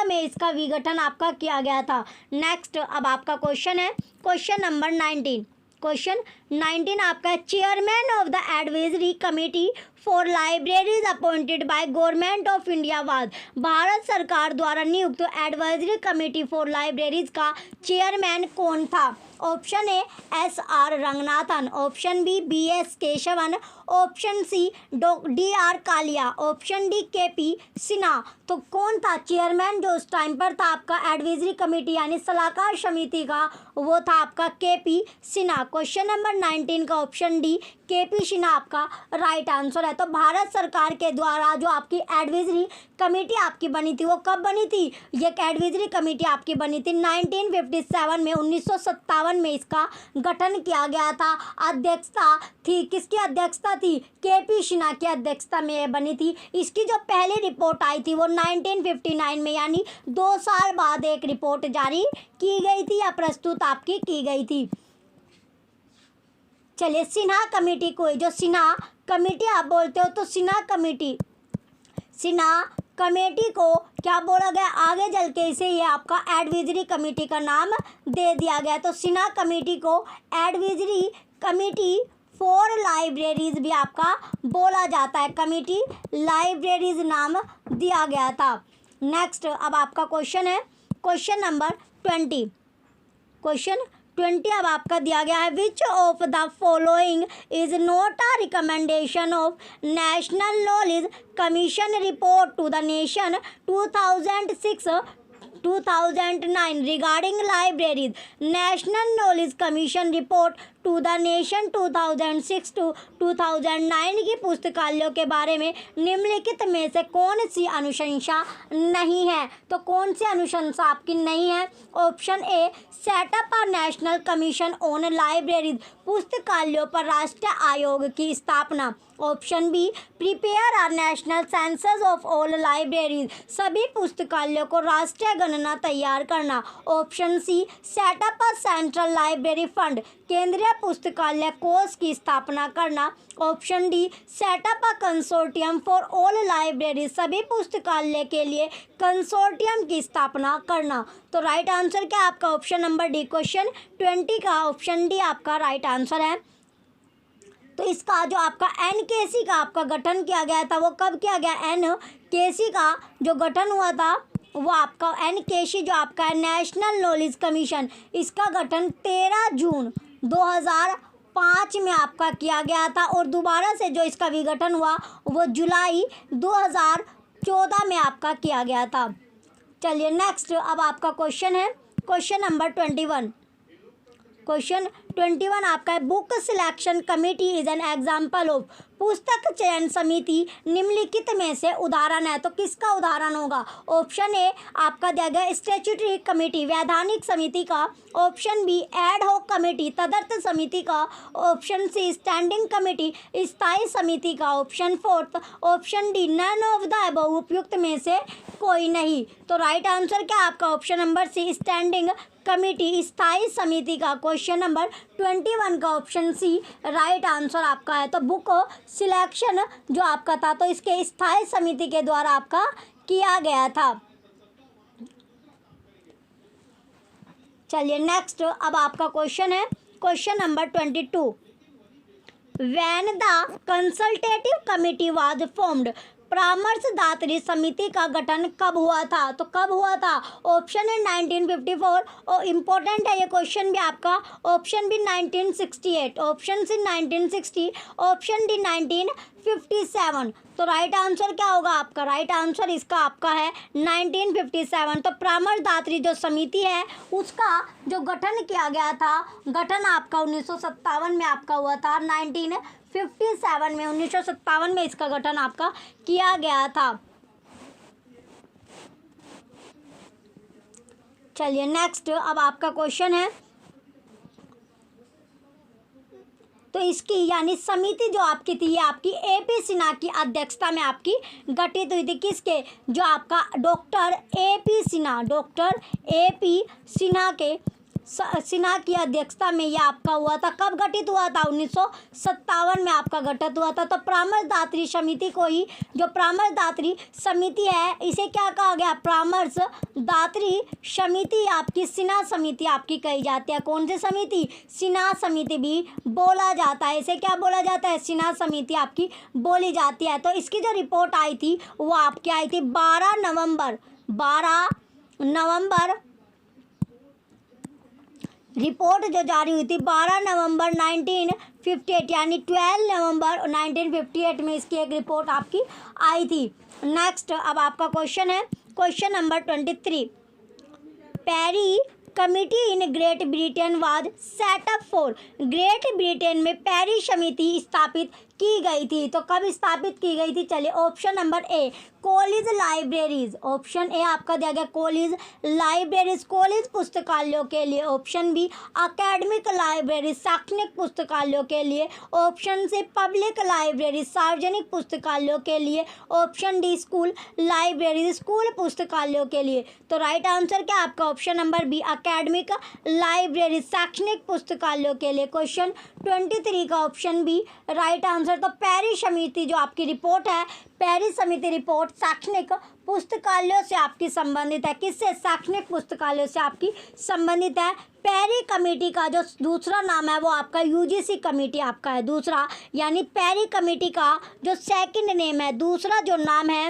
में इसका विघटन आपका किया गया था। नेक्स्ट अब आपका क्वेश्चन है क्वेश्चन नंबर 19। क्वेश्चन 19 आपका chairman of the advisory committee for libraries appointed by government of India was. भारत सरकार द्वारा नियुक्त एडवाइजरी कमेटी फॉर लाइब्रेरीज का चेयरमैन कौन था? Option A SR Ranganathan, option B BS Keshavan, option C DR Kalia, option D KP Sinha. तो कौन था चेयरमैन जो उस टाइम पर था आपका एडवाइजरी कमेटी यानी सलाहकार समिति का? वो था आपका KP सिन्हा। क्वेश्चन नंबर 19 का ऑप्शन डी KP सिन्हा आपका राइट आंसर है। तो भारत सरकार के द्वारा जो आपकी एडवाइजरी कमेटी आपकी बनी थी, वो कब बनी थी? ये एडवाइजरी कमेटी आपकी बनी थी 1957 में, 1957 में इसका गठन किया गया था। अध्यक्षता थी, किसकी अध्यक्षता थी? KP सिन्हा की अध्यक्षता में ये बनी थी। इसकी जो पहली रिपोर्ट आई थी वो 1959 में, यानी 2 साल बाद एक रिपोर्ट जारी की गई थी या प्रस्तुत आपकी की गई थी। चलिए, सिन्हा कमेटी को, जो सिन्हा कमेटी आप बोलते हो, तो सिन्हा कमेटी को क्या बोला गया? आगे चल के इसे ये आपका एडवाइजरी कमेटी का नाम दे दिया गया। तो सिन्हा कमेटी को एडवाइजरी कमेटी फॉर लाइब्रेरीज भी आपका बोला जाता है। कमेटी लाइब्रेरीज नाम दिया गया था। नेक्स्ट अब आपका क्वेश्चन है क्वेश्चन नंबर 20। क्वेश्चन 20 अब आपका दिया गया है, which of the following is not a recommendation of national knowledge commission report to the nation 2006-2009 regarding libraries. National knowledge commission report to the nation 2006-2009 की पुस्तकालयों के बारे में निम्नलिखित में से कौन सी अनुशंसा नहीं है? तो कौन सी अनुशंसा आपकी नहीं है? Option A set up a national commission on libraries, पुस्तकालयों पर राष्ट्रीय आयोग की स्थापना। Option B prepare a national census of all libraries, सभी पुस्तकालयों को राष्ट्रीय गणना तैयार करना। Option C set up a central library fund, केंद्रीय पुस्तकालय कोष की स्थापना करना। Option D set up a consortium for all library, सभी पुस्तकालय के लिए कंसोर्टियम की स्थापना करना। तो राइट आंसर क्या आपका? ऑप्शन नंबर डी, क्वेश्चन 20 का ऑप्शन डी आपका राइट आंसर है। तो इसका जो आपका NKC का आपका गठन किया गया था, वो कब किया गया? NKC का जो गठन हुआ था वो आपका NKC जो आपका नेशनल नॉलेज कमीशन, इसका गठन 13 जून 2005 में आपका किया गया था और दोबारा से जो इसका विघटन हुआ वो जुलाई 2014 में आपका किया गया था। चलिए नेक्स्ट, अब आपका क्वेश्चन है क्वेश्चन नंबर 21। क्वेश्चन 21 आपका है, book selection committee is an example of. पुस्तक चयन समिति निम्नलिखित में से उदाहरण है, तो किसका उदाहरण होगा? ऑप्शन ए आपका दिया गया स्टैट्यूटरी कमेटी, वैधानिक समिति का। Option B ad hoc committee, तदर्थ समिति का। ऑप्शन सी स्टैंडिंग कमेटी, स्थायी समिति का। Option fourth, option D none of the above, उपयुक्त में से कोई नहीं। तो राइट आंसर क्या आपका? Option number C standing committee, स्थायी समिति का। क्वेश्चन नंबर 21 का ऑप्शन सी राइट आंसर आपका है। तो बुक सिलेक्शन जो आपका था तो इसके स्थायी समिति के द्वारा आपका किया गया था। चलिए नेक्स्ट, अब आपका क्वेश्चन है question number 22। When the consultative committee was formed, परामर्शदात्री समिति का गठन कब हुआ था? तो कब हुआ था? ऑप्शन है 1954 और इम्पोर्टेंट है ये क्वेश्चन भी आपका। Option B 1968, option C 1960, option D 1957। तो राइट आंसर क्या होगा आपका? राइट आंसर इसका आपका है 1957। तो परामर्शदात्री जो समिति है उसका जो गठन किया गया था, गठन आपका 1957 में आपका हुआ था। 1957 में 1957 में इसका गठन आपका किया गया था। चलिए नेक्स्ट, अब आपका क्वेश्चन है, तो इसकी यानी समिति जो आपकी थी ये आपकी ए.पी. सिन्हा की अध्यक्षता में आपकी गठित हुई थी। किसके? जो आपका doctor A P. Sinha, doctor A P. Sinha की अध्यक्षता में यह आपका हुआ था। कब गठित हुआ था? 1957 में आपका गठित हुआ था। तो परामर्शदात्री समिति को ही, जो परामर्शदात्री समिति है इसे क्या कहा गया? परामर्शदात्री समिति आपकी सिन्हा समिति आपकी कही जाती है। कौन सी समिति? सिन्हा समिति भी बोला जाता है। इसे क्या बोला जाता है? सिन्हा समिति आपकी बोली जाती है। तो इसकी जो रिपोर्ट आई थी वो आपकी आई थी 12 नवंबर रिपोर्ट जो जारी हुई थी 12 नवंबर 1958, यानी 12 नवंबर 1958 में इसकी एक रिपोर्ट आपकी आई थी। नेक्स्ट, अब आपका क्वेश्चन है question number 23। Perry committee in Great Britain was set up for. Great Britain में पेरी समिति स्थापित की गई थी। तो कब स्थापित की गई थी? चलिए option number A college libraries, option A आपका दिया गया कॉलेज लाइब्रेरीज, कॉलेज पुस्तकालयों के लिए। ऑप्शन बी अकेडमिक लाइब्रेरी, शैक्षणिक पुस्तकालयों के लिए। ऑप्शन सी पब्लिक लाइब्रेरी, सार्वजनिक पुस्तकालयों के लिए। Option D school library, school पुस्तकालयों के लिए। तो राइट आंसर क्या आपका? Option number B academic library, शैक्षणिक पुस्तकालयों के लिए। क्वेश्चन 23 का ऑप्शन बी राइट आंसर। तो पेरी समिति जो आपकी रिपोर्ट है, पेरी समिति रिपोर्ट शैक्षणिक पुस्तकालयों से आपकी संबंधित है। किससे? शैक्षणिक पुस्तकालयों से आपकी संबंधित है। पेरी कमेटी का जो दूसरा नाम है वो आपका यूजीसी कमेटी आपका है दूसरा, यानी पेरी कमेटी का जो सेकंड नेम है, दूसरा जो नाम है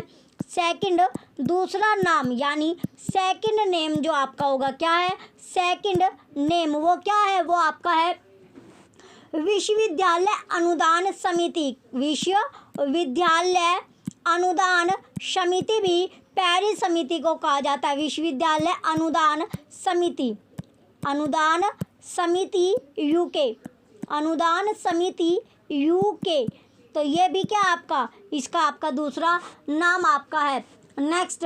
दूसरा नाम, यानी सेकंड नेम जो आपका होगा क्या है? सेकंड नेम वो क्या है? वो आपका है विश्वविद्यालय अनुदान समिति। विश्वविद्यालय अनुदान समिति भी पेरी समिति को कहा जाता है। विश्वविद्यालय अनुदान समिति यूके, अनुदान समिति यूके। तो ये भी क्या आपका? इसका आपका दूसरा नाम आपका है। नेक्स्ट,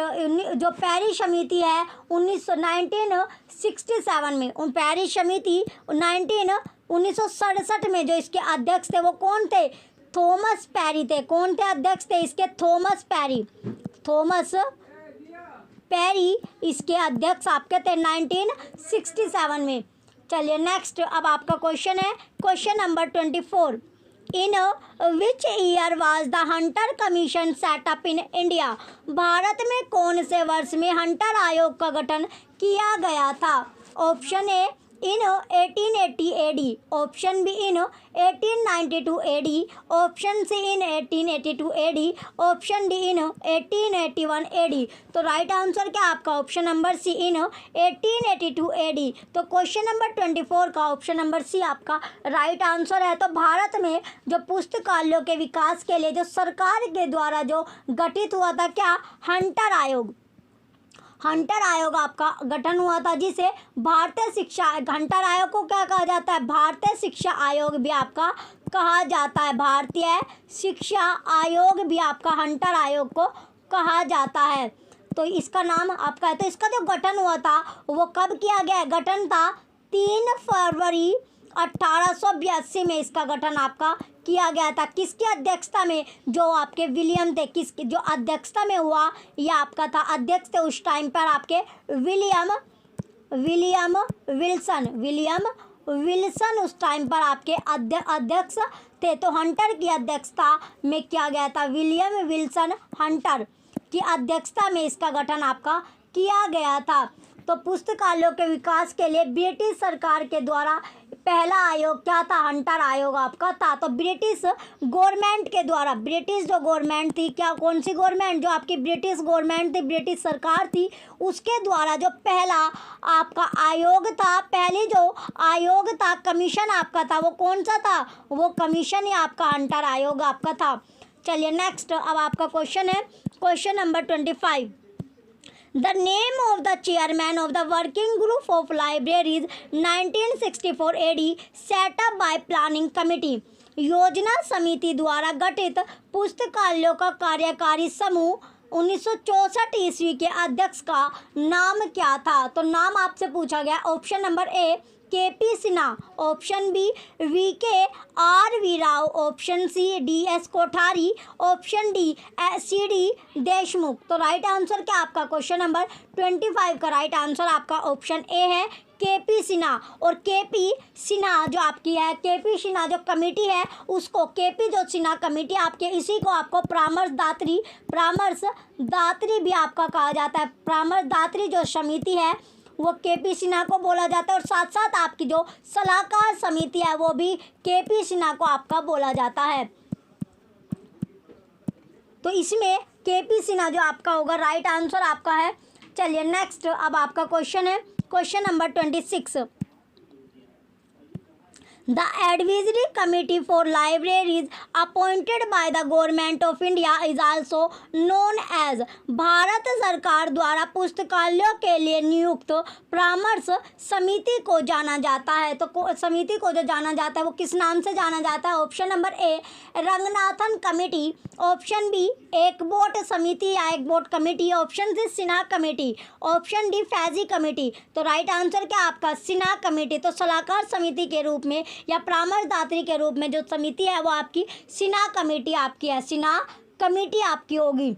जो पेरी समिति है 1967 में, पेरी समिति 1967 में जो इसके अध्यक्ष थे वो कौन थे? थॉमस पेरी थे। कौन थे अध्यक्ष थे इसके? थॉमस पेरी इसके अध्यक्ष आपके थे 1967 में। चलिए नेक्स्ट, अब आपका क्वेश्चन है question number 24। In which year was the Hunter commission setup in India. Bharat में कौन से वर्ष में हंटर आयोग का गठन किया गया था? Option A in 1880 AD, option B in 1892 AD, option C in 1882 AD, option D in 1881 AD। तो राइट आंसर क्या आपका option number C in 1882 AD। तो क्वेश्चन नंबर 24 का ऑप्शन नंबर सी आपका राइट आंसर है। तो भारत में जो पुस्तकालयों के विकास के लिए जो सरकार के द्वारा जो गठित हुआ था क्या, हंटर आयोग, हंटर आयोग आपका गठन हुआ था, जिसे भारतीय शिक्षा, हंटर आयोग को क्या कहा जाता है, भारतीय शिक्षा आयोग भी आपका कहा जाता है, भारतीय शिक्षा आयोग भी आपका हंटर आयोग को कहा जाता है। तो इसका नाम आपका है। तो इसका जो गठन हुआ था वो कब किया गया, गठन था 3 फरवरी 1882 में इसका गठन आपका किया गया था। किसकी अध्यक्षता में, जो आपके विलियम थे, किसकी जो अध्यक्षता में हुआ, यह आपका था, अध्यक्ष थे उस टाइम पर आपके विलियम विल्सन उस टाइम पर आपके अध्यक्ष थे। तो हंटर की अध्यक्षता में किया गया था, विलियम विल्सन हंटर की अध्यक्षता में इसका गठन आपका किया गया था। तो पुस्तकालयों के विकास के लिए ब्रिटिश सरकार के द्वारा पहला आयोग क्या था, हंटर आयोग आपका था। तो ब्रिटिश गवर्नमेंट के द्वारा, ब्रिटिश जो गवर्नमेंट थी, क्या कौन सी गवर्नमेंट, जो आपकी ब्रिटिश गवर्नमेंट थी, ब्रिटिश सरकार थी, उसके द्वारा जो पहला आपका आयोग था, पहले जो आयोग था, कमीशन आपका था, वो कौन सा था, वो कमीशन ही आपका हंटर आयोग आपका था। चलिए नेक्स्ट, अब आपका क्वेश्चन है question number 25। The name of the chairman of the working group of libraries 1964 AD set up by planning committee, योजना समिति द्वारा गठित पुस्तकालयों का कार्यकारी समूह 1964 ईस्वी के अध्यक्ष का नाम क्या था। तो नाम आपसे पूछा गया, option number A KP Sinha, option B VK R V Rao, option C DS Kothari, option D CD Deshmukh. तो राइट आंसर क्या आपका क्वेश्चन नंबर 25 का राइट आंसर आपका ऑप्शन ए है, केपी सिन्हा। और केपी सिन्हा जो आपकी है, केपी सिन्हा जो कमेटी है, उसको केपी जो सिन्हा कमेटी आपके, इसी को आपको परामर्श दात्री भी आपका कहा जाता है। परामर्श दात्री जो समिति है वो केपी सिन्हा को बोला जाता है, और साथ साथ आपकी जो सलाहकार समिति है वो भी केपी सिन्हा को आपका बोला जाता है। तो इसमें केपी सिन्हा जो आपका होगा राइट आंसर आपका है। चलिए नेक्स्ट, अब आपका क्वेश्चन है question number 26। The Advisory Committee for Libraries appointed by the Government of India is also known as, Bharat सरकार द्वारा पुस्तकालयों के लिए नियुक्त परामर्श समिति को जाना जाता है। तो समिति को जो जाना जाता है वो किस नाम से जाना जाता है, option number A Ranganathan committee, option B Ekbote समिति या Ekbote committee, option C Sinha committee, option D Faizi committee. तो राइट आंसर क्या आपका सिन्हा कमेटी। तो सलाहकार समिति के रूप में या परामर्शदात्री के रूप में जो समिति है वो आपकी सिन्हा कमेटी आपकी है, सिन्हा कमेटी आपकी होगी।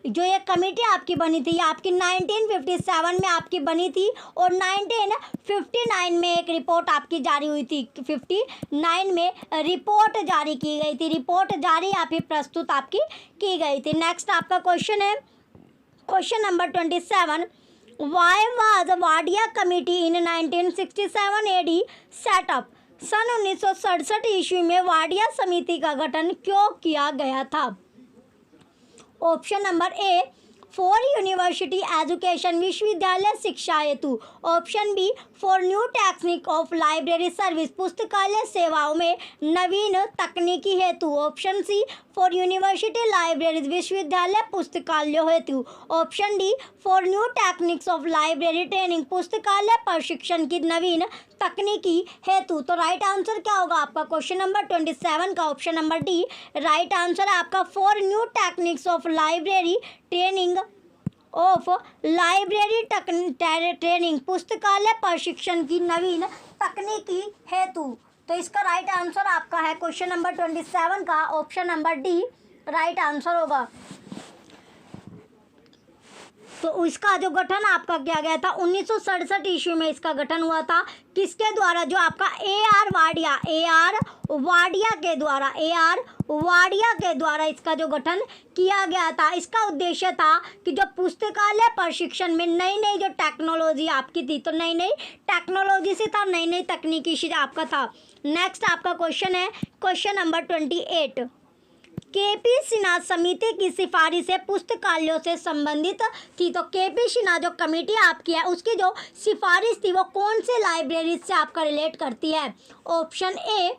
जो ये कमेटी आपकी बनी थी, ये आपकी 1957 में आपकी बनी थी, और 1959 में एक रिपोर्ट आपकी जारी हुई थी, 59 में रिपोर्ट जारी की गई थी, रिपोर्ट जारी या फिर प्रस्तुत आपकी की गई थी। नेक्स्ट आपका क्वेश्चन है question number 27। Why was Wadia committee in 1967 AD set up, सन 1967 ईस्वी में वाडिया समिति का गठन क्यों किया गया था। Option number A for university education, विश्वविद्यालय शिक्षा हेतु, option B for new technique of library service, पुस्तकालय सेवाओं में नवीन तकनीकी हेतु, option C for university libraries, विश्वविद्यालय पुस्तकालयों हेतु, option D for new techniques of library training, पुस्तकालय प्रशिक्षण की नवीन तकनीकी हेतु। तो राइट आंसर क्या होगा आपका क्वेश्चन नंबर 27 का option number D right answer है आपका, for new techniques of library training training, पुस्तकालय प्रशिक्षण की नवीन तकनीकी हेतु। तो इसका राइट आंसर आपका है क्वेश्चन नंबर 27 का option number D right answer होगा। तो इसका जो गठन आपका किया गया था 1967 ईस्वी में इसका गठन हुआ था। किसके द्वारा? जो आपका A.R. वाडिया के द्वारा इसका जो गठन किया गया था। इसका उद्देश्य था कि जो पुस्तकालय प्रशिक्षण में नई नई जो टेक्नोलॉजी आपकी थी, तो नई नई टेक्नोलॉजी से था, नई नई तकनीकी से आपका था। नेक्स्ट आपका क्वेश्चन है क्वेश्चन नंबर 28। केपी सिन्हा समिति की सिफारिशें पुस्तकालयों से संबंधित थी। तो केपी सिन्हा जो कमेटी आपकी है उसकी जो सिफारिश थी वो कौन से लाइब्रेरी से आपका रिलेट करती है? ऑप्शन ए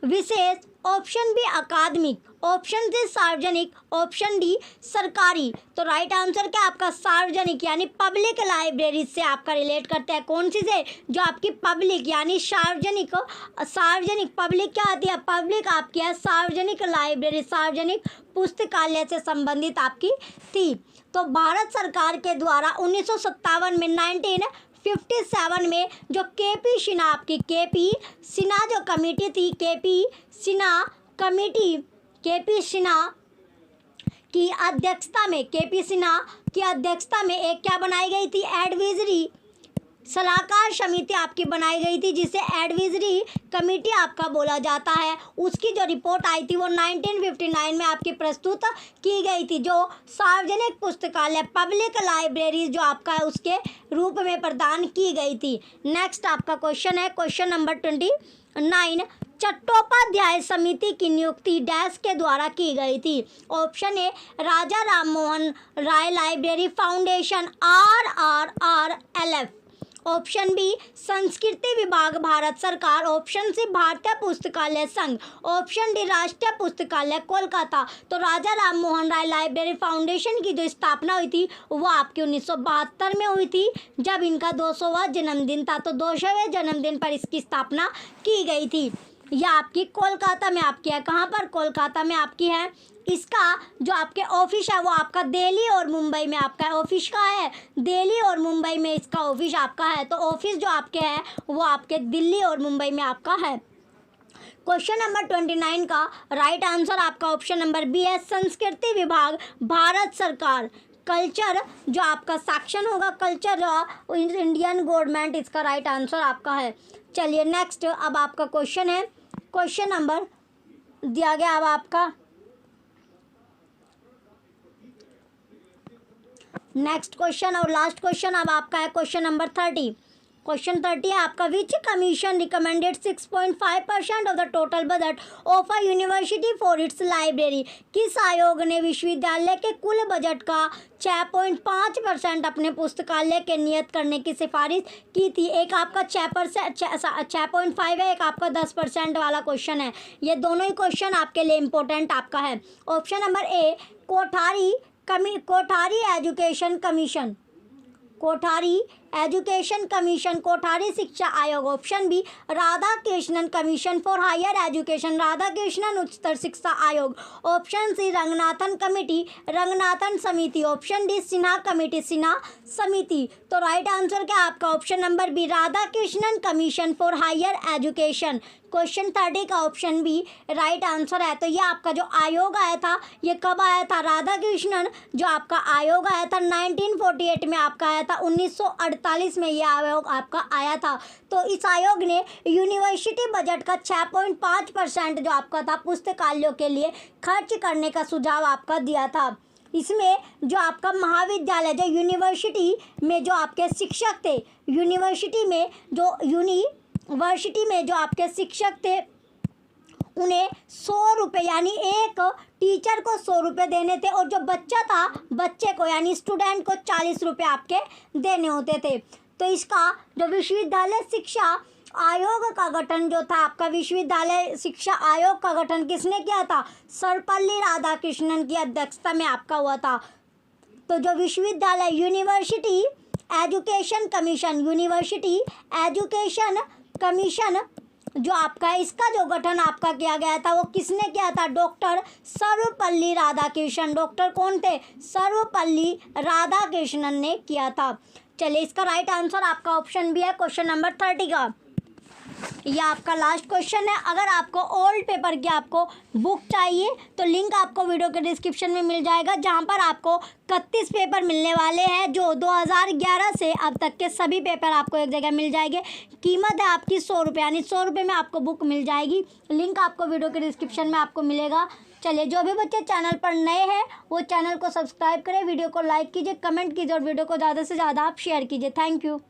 विशेष, ऑप्शन बी अकादमिक, ऑप्शन सी सार्वजनिक, ऑप्शन डी सरकारी। तो राइट आंसर क्या आपका? सार्वजनिक यानी पब्लिक लाइब्रेरी से आपका रिलेट करते हैं। कौन सी से? जो आपकी पब्लिक यानी सार्वजनिक पब्लिक क्या आती है? पब्लिक आपकी है सार्वजनिक लाइब्रेरी, सार्वजनिक पुस्तकालय से संबंधित आपकी थी। तो भारत सरकार के द्वारा 1957 में 1957 में जो केपी सिन्हा आपकी सिन्हा जो कमेटी थी, केपी सिन्हा की अध्यक्षता में एक क्या बनाई गई थी? एडवाइजरी सलाहकार समिति आपकी बनाई गई थी, जिसे एडवाइजरी कमेटी आपका बोला जाता है। उसकी जो रिपोर्ट आई थी वो 1959 में आपकी प्रस्तुत की गई थी, जो सार्वजनिक पुस्तकालय पब्लिक लाइब्रेरी जो आपका है उसके रूप में प्रदान की गई थी। नेक्स्ट आपका क्वेश्चन है क्वेश्चन नंबर 29। चट्टोपाध्याय समिति की नियुक्ति डैश के द्वारा की गई थी। Option A Raja Ram Mohan Roy library foundation RRRLF, option B संस्कृति विभाग भारत सरकार, ऑप्शन सी भारतीय पुस्तकालय संघ, ऑप्शन डी राष्ट्रीय पुस्तकालय कोलकाता। तो राजा राम मोहन राय लाइब्रेरी फाउंडेशन की जो स्थापना हुई थी वो आपकी 1972 में हुई थी, जब इनका 200वां जन्मदिन था। तो 200वें जन्मदिन पर इसकी स्थापना की गई थी। यह आपकी कोलकाता में आपकी है। कहाँ पर? कोलकाता में आपकी है। इसका जो आपके ऑफिस है वो आपका दिल्ली और मुंबई में आपका है। ऑफिस का है दिल्ली और मुंबई में इसका ऑफिस आपका है। तो ऑफिस जो आपके हैं वो आपके दिल्ली और मुंबई में आपका है। क्वेश्चन नंबर 29 का राइट आंसर आपका ऑप्शन नंबर बी है, संस्कृति विभाग भारत सरकार। कल्चर जो आपका सेक्शन होगा, कल्चर इंडियन गवर्नमेंट, इसका राइट आंसर आपका है। चलिए नेक्स्ट अब आपका क्वेश्चन है क्वेश्चन नंबर दिया गया अब आपका नेक्स्ट क्वेश्चन और लास्ट क्वेश्चन अब आपका है क्वेश्चन नंबर 30। क्वेश्चन 30 है आपका, which commission recommended 6.5% of the total budget of a university for its library. किस आयोग ने विश्वविद्यालय के कुल बजट का 6.5% अपने पुस्तकालय के नियत करने की सिफारिश की थी? एक आपका 6.5 है, एक आपका 10% वाला क्वेश्चन है। ये दोनों ही क्वेश्चन आपके लिए इम्पोर्टेंट आपका है। Option number A Kothari education commission, Kothari शिक्षा आयोग। Option B Radha Krishnan commission for higher education, Radha Krishnan उच्चतर शिक्षा आयोग। Option C Ranganathan committee, Ranganathan समिति। Option D Sinha committee, Sinha समिति। तो राइट आंसर क्या आपका? Option number B Radha Krishnan commission for higher education. Question 30 का ऑप्शन बी राइट आंसर है। तो ये आपका जो आयोग आया था ये कब आया था? राधा कृष्णन जो आपका आयोग आया था 1948 में आपका आया था, 1948 में ये आयोग आपका आया था। तो इस आयोग ने यूनिवर्सिटी बजट का 6.5% जो आपका था पुस्तकालयों के लिए खर्च करने का सुझाव आपका दिया था। इसमें जो आपका महाविद्यालय जो यूनिवर्सिटी में जो आपके शिक्षक थे, यूनिवर्सिटी में जो आपके शिक्षक थे उन्हें 100 रुपये यानी एक टीचर को 100 रुपये देने थे, और जो बच्चा था बच्चे को यानी स्टूडेंट को 40 रुपये आपके देने होते थे। तो इसका जो विश्वविद्यालय शिक्षा आयोग का गठन जो था आपका, विश्वविद्यालय शिक्षा आयोग का गठन किसने किया था? सर्वपल्ली राधाकृष्णन की अध्यक्षता में आपका हुआ था। तो जो विश्वविद्यालय यूनिवर्सिटी एजुकेशन कमीशन जो आपका इसका जो गठन आपका किया गया था वो किसने किया था? डॉक्टर सर्वपल्ली राधाकृष्णन। डॉक्टर कौन थे? सर्वपल्ली राधाकृष्णन ने किया था। चलिए इसका राइट आंसर आपका ऑप्शन बी है क्वेश्चन नंबर 30 का। ये आपका लास्ट क्वेश्चन है। अगर आपको ओल्ड पेपर की आपको बुक चाहिए तो लिंक आपको वीडियो के डिस्क्रिप्शन में मिल जाएगा, जहाँ पर आपको 31 पेपर मिलने वाले हैं, जो 2011 से अब तक के सभी पेपर आपको एक जगह मिल जाएंगे। कीमत है आपकी 100 रुपये, यानी 100 रुपये में आपको बुक मिल जाएगी। लिंक आपको वीडियो के डिस्क्रिप्शन में आपको मिलेगा। चलिए, जो भी बच्चे चैनल पर नए हैं वो चैनल को सब्सक्राइब करें, वीडियो को लाइक कीजिए, कमेंट कीजिए और वीडियो को ज़्यादा से ज़्यादा आप शेयर कीजिए। Thank you.